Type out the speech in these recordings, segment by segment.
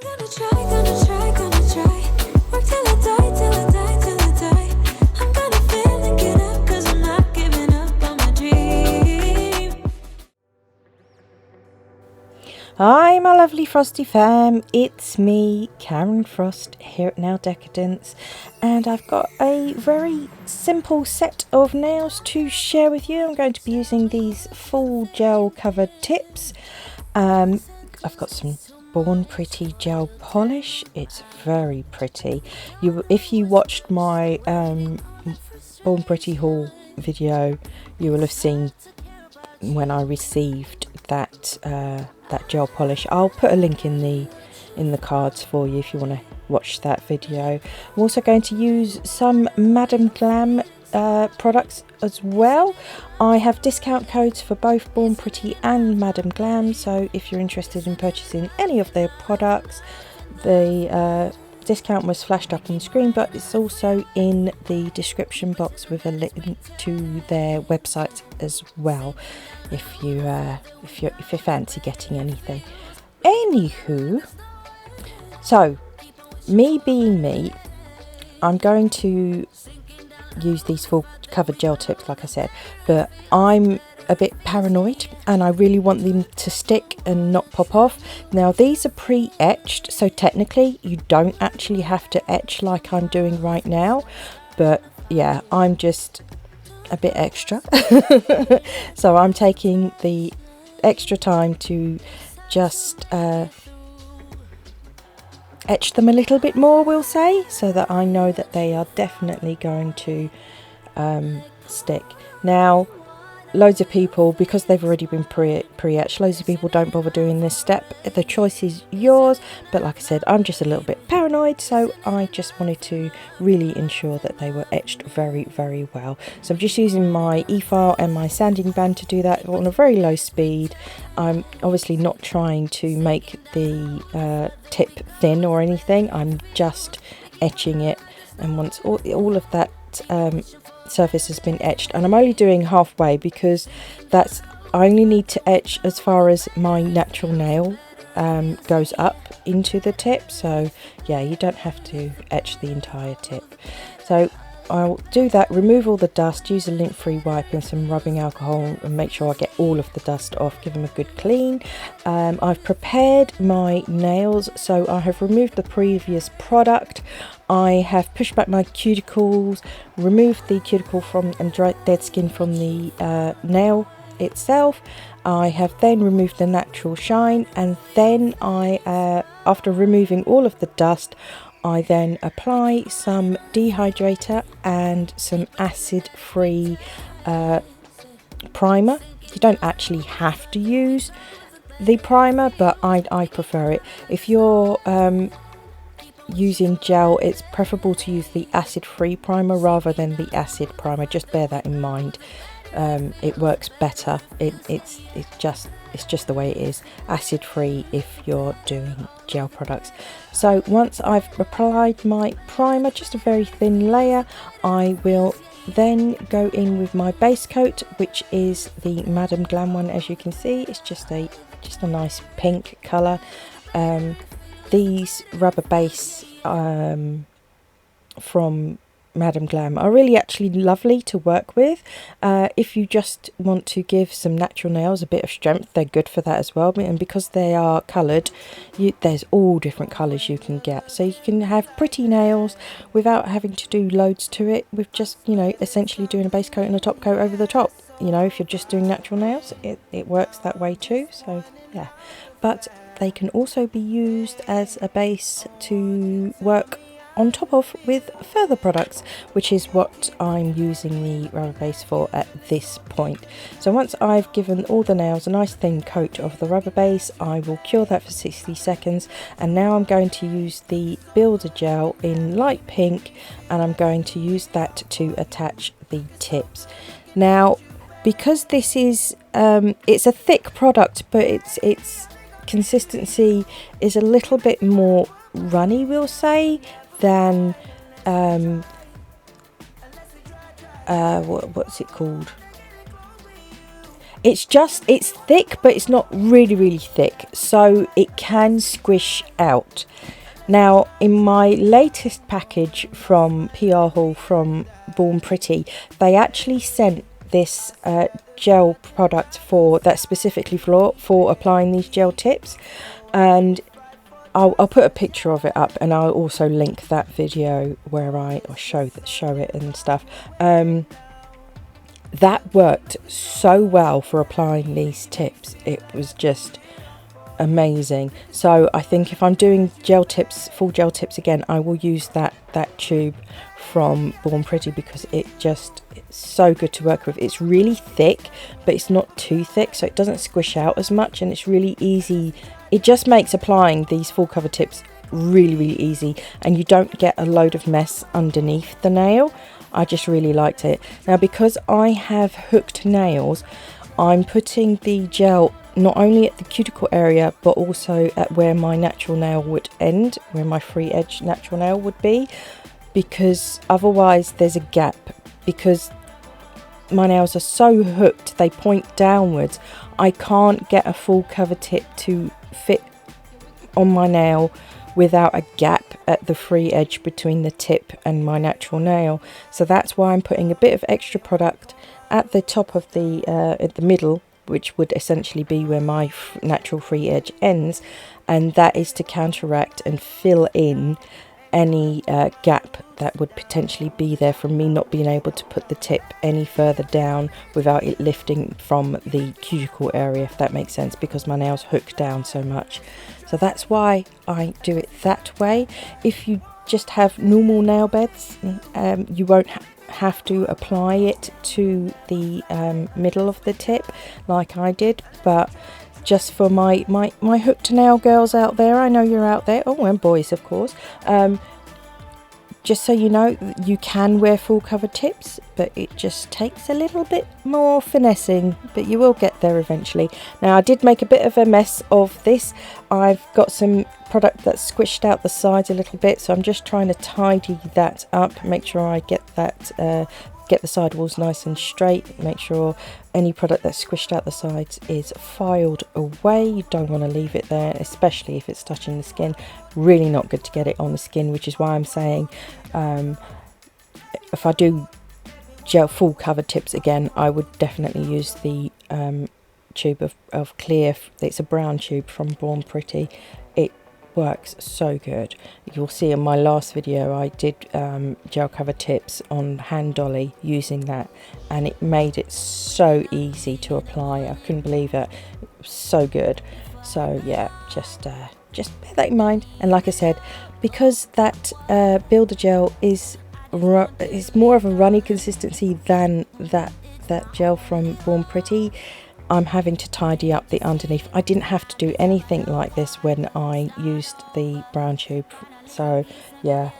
Gonna try, gonna try, gonna try. Work till I die, till I die, till I die. I'm gonna fail and get up, 'cause I'm not giving up on my dream. Hi my lovely Frosty fam, it's me, Karen Frost, here at Nail Decadence, and I've got a very simple set of nails to share with you. I'm going to be using these full gel covered tips. I've got some Born Pretty gel polish. It's very pretty. If you watched my Born Pretty haul video, you will have seen when I received that gel polish. I'll put a link in the cards for you if you want to watch that video. I'm also going to use some Madam Glam products as well. I have discount codes for both Born Pretty and Madam Glam, so if you're interested in purchasing any of their products, the discount was flashed up on the screen, but it's also in the description box with a link to their website as well, if you fancy getting anything. Anywho, so me being me, I'm going to use these full covered gel tips like I said, but I'm a bit paranoid and I really want them to stick and not pop off. Now these are pre-etched, so technically you don't actually have to etch like I'm doing right now, but yeah, I'm just a bit extra. So I'm taking the extra time to just etch them a little bit more, we'll say, so that I know that they are definitely going to stick. Now loads of people, because they've already been pre-etched, loads of people don't bother doing this step. The choice is yours, but like I said, I'm just a little bit paranoid, so I just wanted to really ensure that they were etched very, very well. So I'm just using my e-file and my sanding band to do that on a very low speed. I'm obviously not trying to make the tip thin or anything. I'm just etching it, and once all of that surface has been etched, and I'm only doing halfway because I only need to etch as far as my natural nail goes up into the tip. So yeah, you don't have to etch the entire tip. So I'll do that, remove all the dust, use a lint-free wipe and some rubbing alcohol and make sure I get all of the dust off, give them a good clean. I've prepared my nails, so I have removed the previous product. I have pushed back my cuticles, removed the cuticle and dead skin from the nail itself. I have then removed the natural shine, and then after removing all of the dust, I then apply some dehydrator and some acid-free primer. You don't actually have to use the primer, but I prefer it. If you're using gel, it's preferable to use the acid-free primer rather than the acid primer. Just bear that in mind. It works better. It's just the way it is. Acid free if you're doing gel products. So once I've applied my primer, just a very thin layer, I will then go in with my base coat, which is the Madam Glam one. As you can see, it's just a nice pink colour. These rubber base from Madam Glam are really actually lovely to work with. If you just want to give some natural nails a bit of strength, they're good for that as well. And because they are coloured, there's all different colours you can get, so you can have pretty nails without having to do loads to it, with just, you know, essentially doing a base coat and a top coat over the top. You know, if you're just doing natural nails, it works that way too. So yeah, but they can also be used as a base to work on top of with further products, which is what I'm using the rubber base for at this point. So once I've given all the nails a nice thin coat of the rubber base, I will cure that for 60 seconds, and now I'm going to use the builder gel in light pink, and I'm going to use that to attach the tips. Now, because this is it's a thick product, but its consistency is a little bit more runny, we'll say, than what's it called? it's thick, but it's not really thick, so it can squish out. Now, in my latest package from PR Hall from Born Pretty, they actually sent this gel product that's specifically for applying these gel tips, and I'll put a picture of it up, and I'll also link that video where I show it and stuff. That worked so well for applying these tips. It was just amazing. So I think if I'm doing full gel tips again, I will use that tube from Born Pretty, because it's so good to work with. It's really thick, but it's not too thick, so it doesn't squish out as much, and it's really easy. It just makes applying these full cover tips really easy, and you don't get a load of mess underneath the nail. I just really liked it. Now, because I have hooked nails, I'm putting the gel not only at the cuticle area, but also at where my natural nail would end, where my free edge natural nail would be, because otherwise there's a gap. Because my nails are so hooked, they point downwards, I can't get a full cover tip to fit on my nail without a gap at the free edge between the tip and my natural nail. So that's why I'm putting a bit of extra product at the top of at the middle, which would essentially be where my natural free edge ends, and that is to counteract and fill in any gap that would potentially be there from me not being able to put the tip any further down without it lifting from the cuticle area, if that makes sense, because my nails hook down so much. So that's why I do it that way. If you just have normal nail beds, you won't have to apply it to the middle of the tip like I did, but just for my hooked nail girls out there, I know you're out there, oh, and boys of course, just so you know, you can wear full cover tips, but it just takes a little bit more finessing, but you will get there eventually. Now, I did make a bit of a mess of this. I've got some product that's squished out the sides a little bit, so I'm just trying to tidy that up, make sure I get that get the sidewalls nice and straight, make sure any product that's squished out the sides is filed away. You don't want to leave it there, especially if it's touching the skin. Really not good to get it on the skin, which is why I'm saying if I do gel full cover tips again, I would definitely use the tube of clear. It's a brown tube from Born Pretty. It works so good. You'll see in my last video I did gel cover tips on Handolly using that, and it made it so easy to apply. I couldn't believe it. It was so good. So yeah, just bear that in mind. And like I said, because that builder gel is more of a runny consistency than that gel from Born Pretty, I'm having to tidy up the underneath. I didn't have to do anything like this when I used the brown tube. So yeah,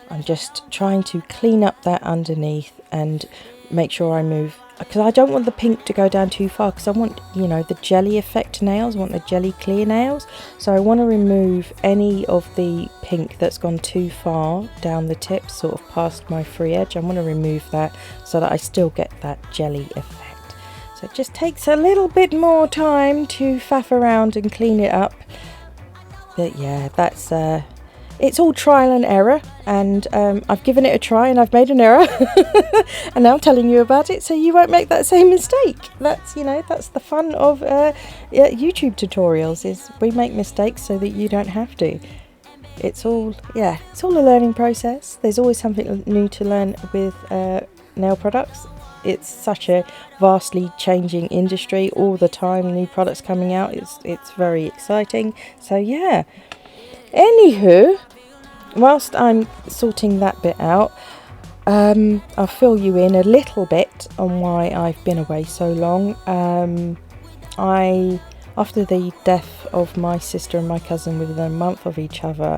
I'm just trying to clean up that underneath and make sure I move, because I don't want the pink to go down too far, because I want, you know, the jelly effect nails. I want the jelly clear nails. So I want to remove any of the pink that's gone too far down the tip, sort of past my free edge. I want to remove that so that I still get that jelly effect. So it just takes a little bit more time to faff around and clean it up. But yeah, that's it's all trial and error, and I've given it a try and I've made an error and now I'm telling you about it so you won't make that same mistake. That's, you know, that's the fun of YouTube tutorials, is we make mistakes so that you don't have to. It's all a learning process. There's always something new to learn with nail products. It's such a vastly changing industry all the time, new products coming out. It's very exciting. So yeah, anywho, whilst I'm sorting that bit out, I'll fill you in a little bit on why I've been away so long. After the death of my sister and my cousin within a month of each other,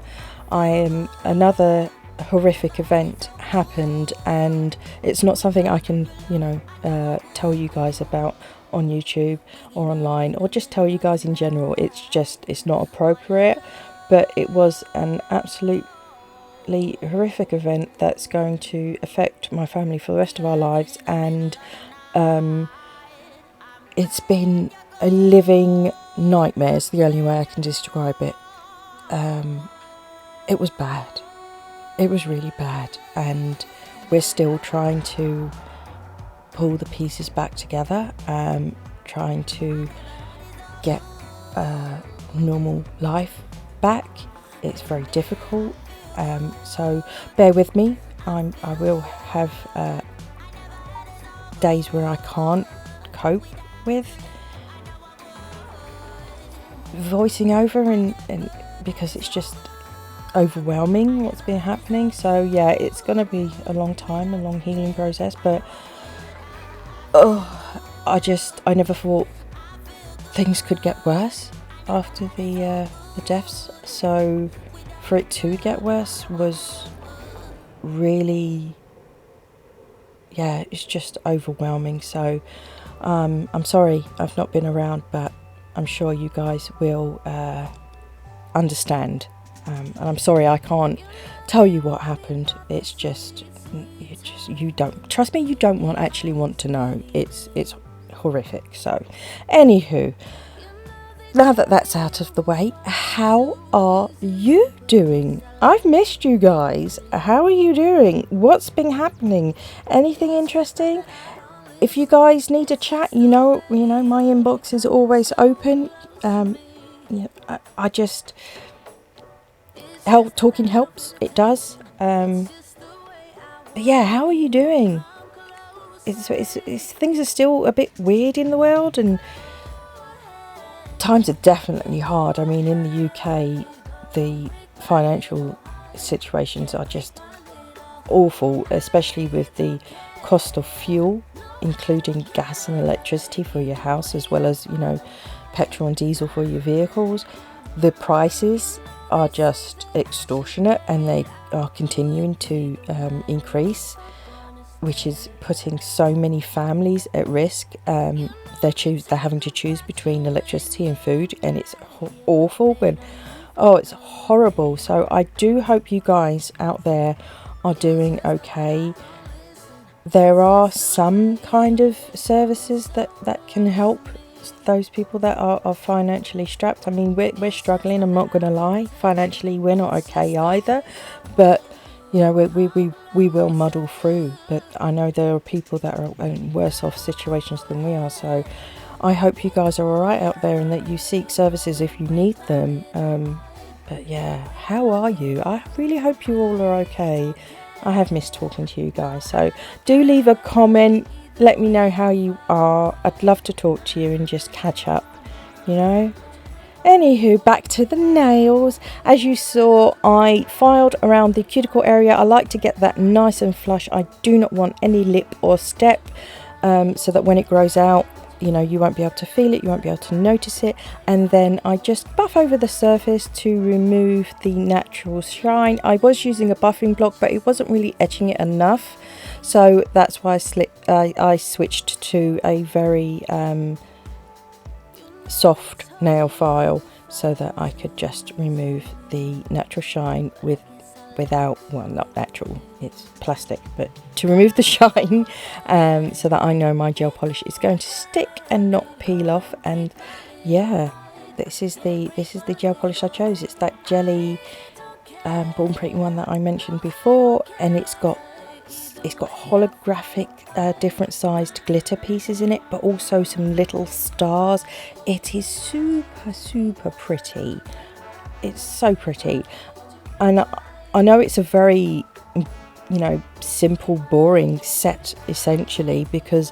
another horrific event happened, and it's not something I can, tell you guys about on YouTube or online, or just tell you guys in general. It's not appropriate, but it was an absolutely horrific event that's going to affect my family for the rest of our lives, and it's been a living nightmare, is the only way I can describe it. It was bad. It was really bad, and we're still trying to pull the pieces back together, trying to get normal life back. It's very difficult, so bear with me. I will have days where I can't cope with voicing over, and because it's just overwhelming what's been happening. So yeah, it's gonna be a long time, a long healing process, but I never thought things could get worse after the deaths. So for it to get worse was really, yeah, it's just overwhelming. So I'm sorry I've not been around, but I'm sure you guys will understand. And I'm sorry I can't tell you what happened. It's just you don't trust me. You don't actually want to know. It's horrific. So, anywho, now that that's out of the way, how are you doing? I've missed you guys. How are you doing? What's been happening? Anything interesting? If you guys need a chat, you know, my inbox is always open. I just talking helps. It does. But yeah, how are you doing? It's things are still a bit weird in the world, and times are definitely hard. I mean, in the UK, the financial situations are just awful, especially with the cost of fuel, including gas and electricity for your house, as well as, petrol and diesel for your vehicles. The prices are just extortionate, and they are continuing to increase, which is putting so many families at risk. They're having to choose between electricity and food, and it's awful. It's horrible. So I do hope you guys out there are doing okay. There are some kind of services that can help those people that are financially strapped. I mean, we're struggling, I'm not going to lie. Financially, we're not okay either. But, we will muddle through. But I know there are people that are in worse off situations than we are. So I hope you guys are all right out there, and that you seek services if you need them. But yeah, how are you? I really hope you all are okay. I have missed talking to you guys. So do leave a comment. Let me know how you are. I'd love to talk to you and just catch up, Anywho, back to the nails. As you saw, I filed around the cuticle area. I like to get that nice and flush. I do not want any lip or step, so that when it grows out, you won't be able to feel it, you won't be able to notice it. And then I just buff over the surface to remove the natural shine. I was using a buffing block, but it wasn't really etching it enough. So that's why I switched to a very soft nail file, so that I could just remove the natural shine without, well, not natural, it's plastic, but to remove the shine, so that I know my gel polish is going to stick and not peel off. And yeah, this is the gel polish I chose. It's that jelly Born Pretty one that I mentioned before, and it's got holographic different sized glitter pieces in it, but also some little stars. It is super pretty. It's so pretty. And I know it's a very simple, boring set essentially, because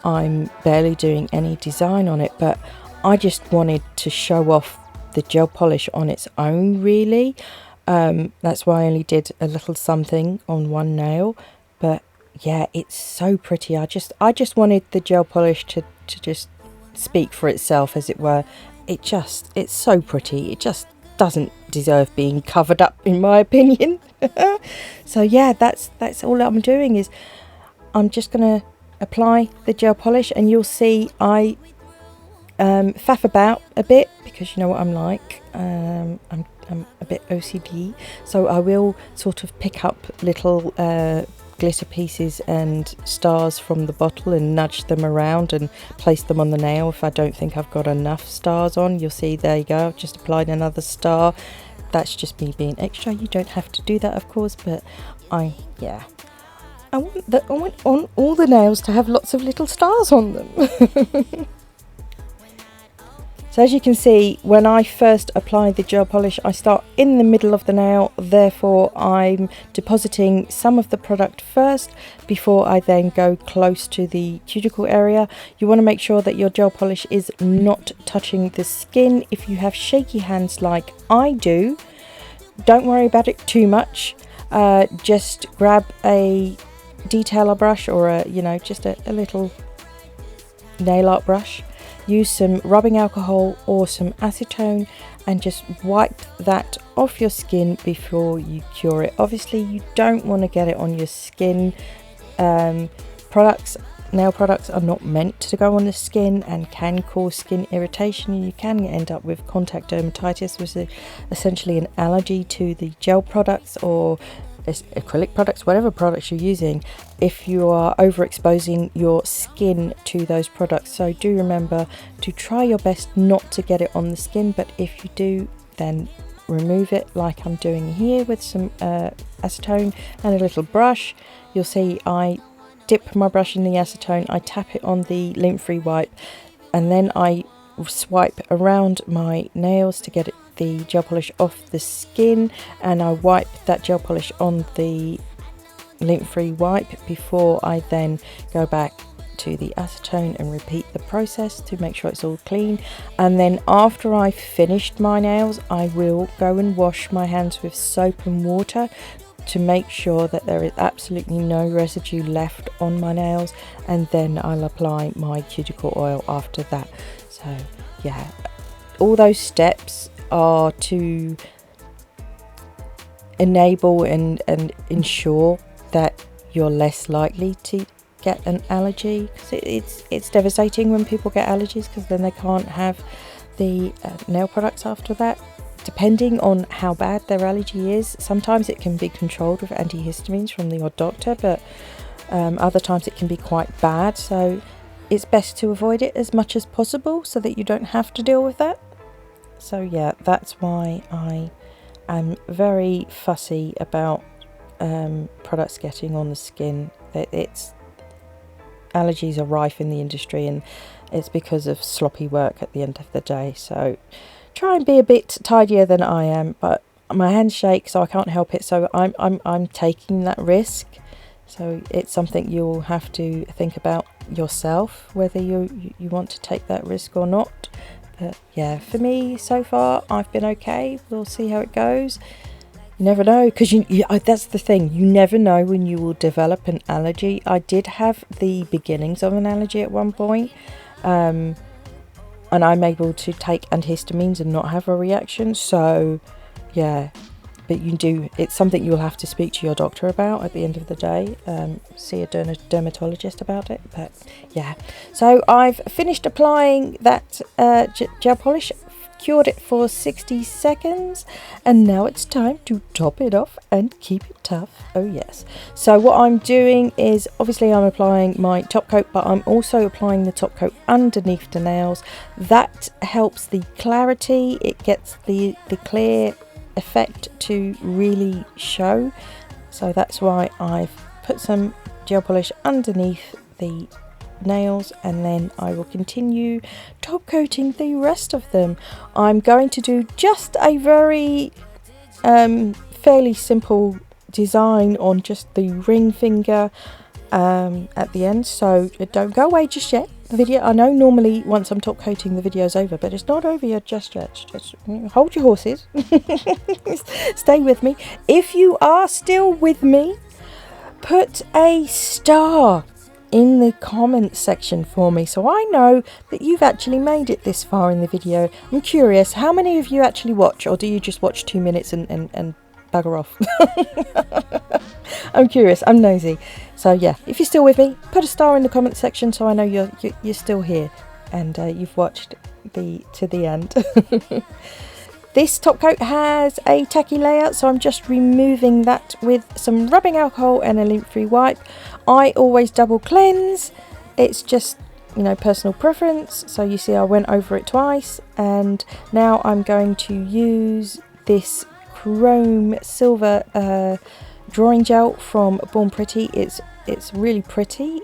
I'm barely doing any design on it, but I just wanted to show off the gel polish on its own, really. That's why I only did a little something on one nail. But yeah, it's so pretty. I just wanted the gel polish to just speak for itself, as it were. It's so pretty. It just doesn't deserve being covered up, in my opinion. So yeah, that's all I'm doing, is I'm just gonna apply the gel polish, and you'll see I faff about a bit, because you know what I'm like. I'm a bit OCD, so I will sort of pick up little glitter pieces and stars from the bottle and nudge them around and place them on the nail. If I don't think I've got enough stars on, you'll see, there you go, I've just applied another star. That's just me being extra. You don't have to do that, of course, but I want on all the nails to have lots of little stars on them. So as you can see, when I first apply the gel polish, I start in the middle of the nail, therefore I'm depositing some of the product first before I then go close to the cuticle area. You want to make sure that your gel polish is not touching the skin. If you have shaky hands like I do, don't worry about it too much. Just grab a detailer brush or just a little nail art brush. Use some rubbing alcohol or some acetone and just wipe that off your skin before you cure it. Obviously you don't want to get it on your skin. Nail products are not meant to go on the skin and can cause skin irritation. You can end up with contact dermatitis, which is essentially an allergy to the gel products or acrylic products, whatever products you're using, if you are overexposing your skin to those products. So do remember to try your best not to get it on the skin, but if you do, then remove it like I'm doing here with some acetone and a little brush. You'll see I dip my brush in the acetone, I tap it on the lint-free wipe, and then I swipe around my nails to get the gel polish off the skin, and I wipe that gel polish on the lint-free wipe before I then go back to the acetone and repeat the process to make sure it's all clean. And then after I've finished my nails, I will go and wash my hands with soap and water to make sure that there is absolutely no residue left on my nails, and then I'll apply my cuticle oil after that. So yeah, all those steps are to enable and ensure that you're less likely to get an allergy, because it's devastating when people get allergies, because then they can't have the nail products after that. Depending on how bad their allergy is, sometimes it can be controlled with antihistamines from your doctor, but other times it can be quite bad, so it's best to avoid it as much as possible so that you don't have to deal with that. So yeah, that's why I am very fussy about products getting on the skin. Allergies are rife in the industry, and it's because of sloppy work at the end of the day. So try and be a bit tidier than I am, but my hands shake, so I can't help it. So I'm taking that risk. So it's something you'll have to think about yourself, whether you want to take that risk or not. But yeah, for me so far I've been okay. We'll see how it goes. You never know, because that's the thing, you never know when you will develop an allergy. I did have the beginnings of an allergy at one point, and I'm able to take antihistamines and not have a reaction. So yeah, but it's something you'll have to speak to your doctor about at the end of the day. See a dermatologist about it. But yeah, so I've finished applying that gel polish, cured it for 60 seconds, and now it's time to top it off and keep it tough. Oh yes. So what I'm doing is, obviously I'm applying my top coat, but I'm also applying the top coat underneath the nails. That helps the clarity, it gets the clear effect to really show. So that's why I've put some gel polish underneath the nails, and then I will continue top coating the rest of them. I'm going to do just a very fairly simple design on just the ring finger at the end, so don't go away just yet. The video, I know normally once I'm top coating the video's over, but it's not over yet just yet. Just hold your horses. Stay with me. If you are still with me, put a star in the comments section for me, so I know that you've actually made it this far in the video. I'm curious, how many of you actually watch, or do you just watch 2 minutes and bugger off? I'm curious, I'm nosy. So yeah, if you're still with me, put a star in the comments section so I know you're still here and you've watched to the end. This top coat has a tacky layout, so I'm just removing that with some rubbing alcohol and a lint-free wipe. I always double cleanse. It's just, you know, personal preference. So you see I went over it twice, and now I'm going to use this chrome silver drawing gel from Born Pretty. It's really pretty.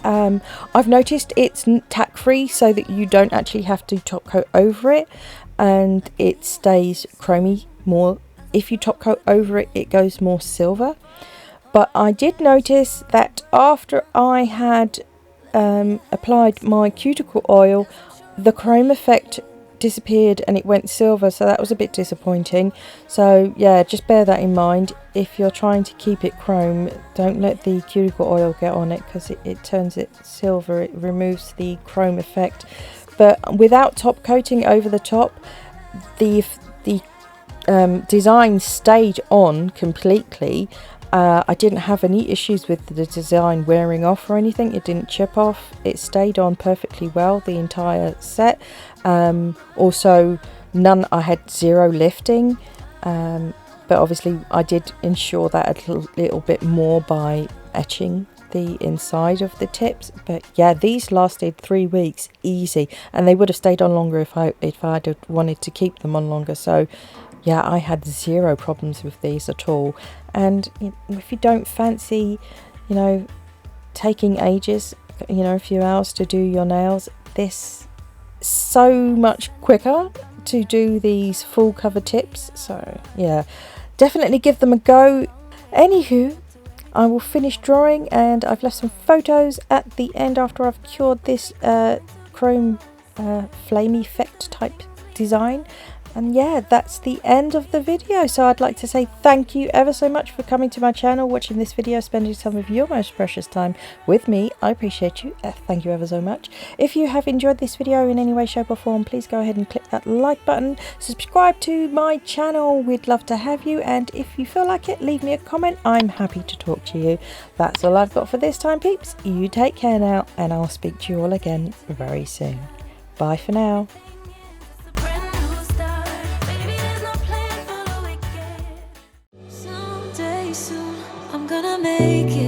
I've noticed it's tack free, so that you don't actually have to top coat over it, and it stays chromy more. If you top coat over it, it goes more silver. But I did notice that after I had applied my cuticle oil, the chrome effect disappeared and it went silver, so that was a bit disappointing. So yeah, just bear that in mind. If you're trying to keep it chrome, don't let the cuticle oil get on it, because it turns it silver. It removes the chrome effect. But without top coating over the top, the design stayed on completely. I didn't have any issues with the design wearing off or anything. It didn't chip off. It stayed on perfectly well the entire set. Also, I had zero lifting, but obviously I did ensure that a little bit more by etching the inside of the tips. But yeah, these lasted 3 weeks easy, and they would have stayed on longer if I'd wanted to keep them on longer. So yeah, I had zero problems with these at all. And if you don't fancy, you know, taking ages, you know, a few hours to do your nails, this is so much quicker to do these full cover tips. So yeah, definitely give them a go. Anywho, I will finish drawing, and I've left some photos at the end after I've cured this chrome flame effect type design. And yeah, that's the end of the video. So I'd like to say thank you ever so much for coming to my channel, watching this video, spending some of your most precious time with me. I appreciate you. Thank you ever so much. If you have enjoyed this video in any way, shape or form, please go ahead and click that like button. Subscribe to my channel. We'd love to have you. And if you feel like it, leave me a comment. I'm happy to talk to you. That's all I've got for this time, peeps. You take care now, and I'll speak to you all again very soon. Bye for now. Someday soon, I'm gonna make it.